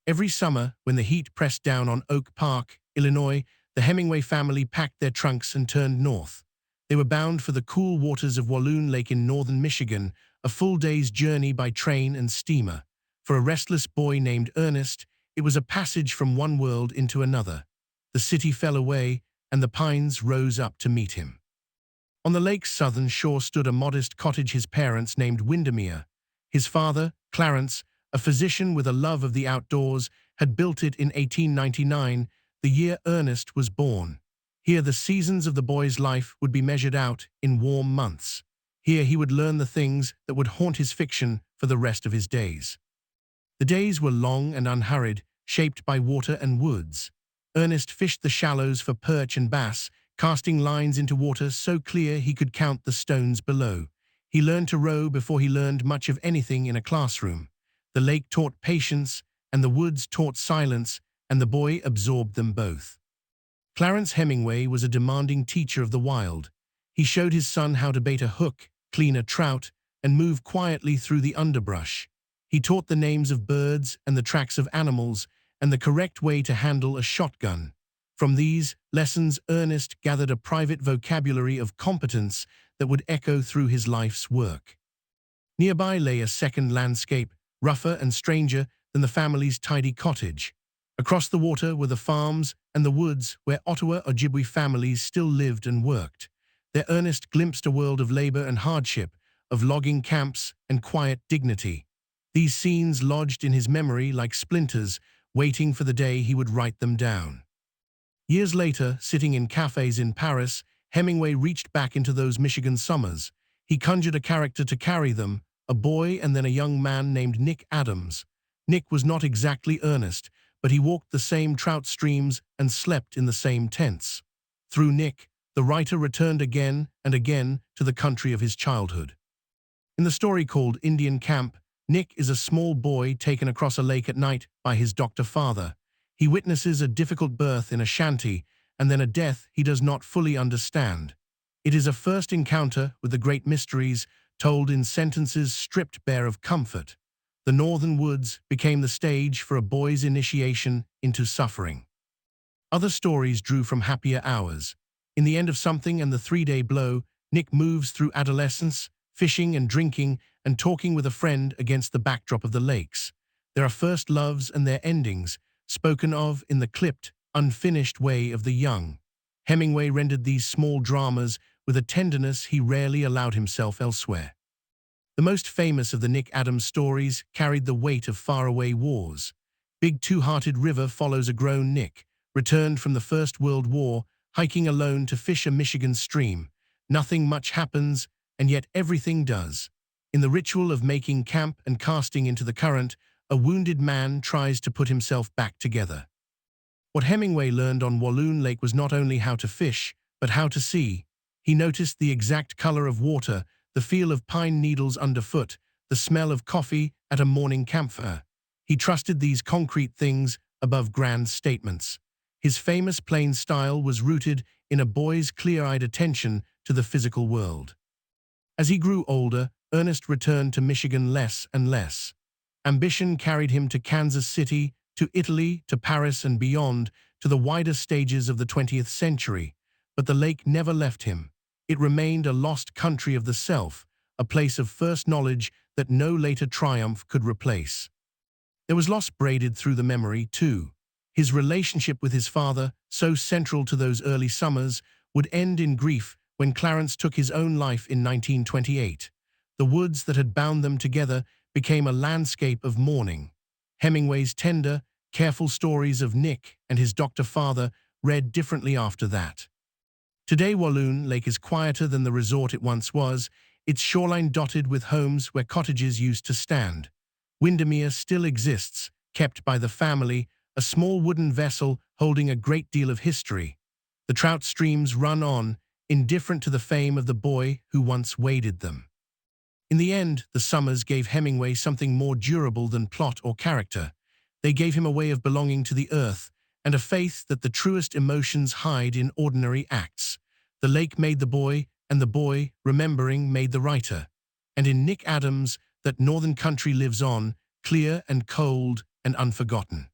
Every summer, when the heat pressed down on Oak Park, Illinois, the Hemingway family packed their trunks and turned north. They were bound for the cool waters of Walloon Lake in northern Michigan, a full day's journey by train and steamer. For a restless boy named Ernest, it was a passage from one world into another. The city fell away, and the pines rose up to meet him. On the lake's southern shore stood a modest cottage his parents named Windermere. His father, Clarence, a physician with a love of the outdoors, had built it in 1899, the year Ernest was born. Here the seasons of the boy's life would be measured out in warm months. Here he would learn the things that would haunt his fiction for the rest of his days. The days were long and unhurried, shaped by water and woods. Ernest fished the shallows for perch and bass, casting lines into water so clear he could count the stones below. He learned to row before he learned much of anything in a classroom. The lake taught patience, and the woods taught silence, and the boy absorbed them both. Clarence Hemingway was a demanding teacher of the wild. He showed his son how to bait a hook, clean a trout, and move quietly through the underbrush. He taught the names of birds and the tracks of animals, and the correct way to handle a shotgun. From these lessons, Ernest gathered a private vocabulary of competence that would echo through his life's work. Nearby lay a second landscape, rougher and stranger than the family's tidy cottage. Across the water were the farms and the woods where Ottawa Ojibwe families still lived and worked. There Ernest glimpsed a world of labor and hardship, of logging camps and quiet dignity. These scenes lodged in his memory like splinters, waiting for the day he would write them down. Years later, sitting in cafes in Paris, Hemingway reached back into those Michigan summers. He conjured a character to carry them, a boy and then a young man named Nick Adams. Nick was not exactly Ernest, but he walked the same trout streams and slept in the same tents. Through Nick, the writer returned again and again to the country of his childhood. In the story called Indian Camp, Nick is a small boy taken across a lake at night by his doctor father. He witnesses a difficult birth in a shanty and then a death he does not fully understand. It is a first encounter with the great mysteries told in sentences stripped bare of comfort. The northern woods became the stage for a boy's initiation into suffering. Other stories drew from happier hours. In The End of Something and The 3-Day Blow, Nick moves through adolescence, fishing and drinking and talking with a friend against the backdrop of the lakes. There are first loves and their endings, spoken of in the clipped, unfinished way of the young. Hemingway rendered these small dramas with a tenderness he rarely allowed himself elsewhere. The most famous of the Nick Adams stories carried the weight of faraway wars. Big Two-Hearted River follows a grown Nick, returned from the First World War, hiking alone to fish a Michigan stream. Nothing much happens, and yet everything does. In the ritual of making camp and casting into the current, a wounded man tries to put himself back together. What Hemingway learned on Walloon Lake was not only how to fish, but how to see. He noticed the exact color of water, the feel of pine needles underfoot, the smell of coffee at a morning campfire. He trusted these concrete things above grand statements. His famous plain style was rooted in a boy's clear-eyed attention to the physical world. As he grew older, Ernest returned to Michigan less and less. Ambition carried him to Kansas City, to Italy, to Paris and beyond, to the wider stages of the 20th century. But the lake never left him. It remained a lost country of the self, a place of first knowledge that no later triumph could replace. There was loss braided through the memory, too. His relationship with his father, so central to those early summers, would end in grief when Clarence took his own life in 1928. The woods that had bound them together became a landscape of mourning. Hemingway's tender, careful stories of Nick and his doctor father read differently after that. Today, Walloon Lake is quieter than the resort it once was, its shoreline dotted with homes where cottages used to stand. Windermere still exists, kept by the family, a small wooden vessel holding a great deal of history. The trout streams run on, indifferent to the fame of the boy who once waded them. In the end, the summers gave Hemingway something more durable than plot or character. They gave him a way of belonging to the earth, and a faith that the truest emotions hide in ordinary acts. The lake made the boy, and the boy, remembering, made the writer. And in Nick Adams, that northern country lives on, clear and cold and unforgotten.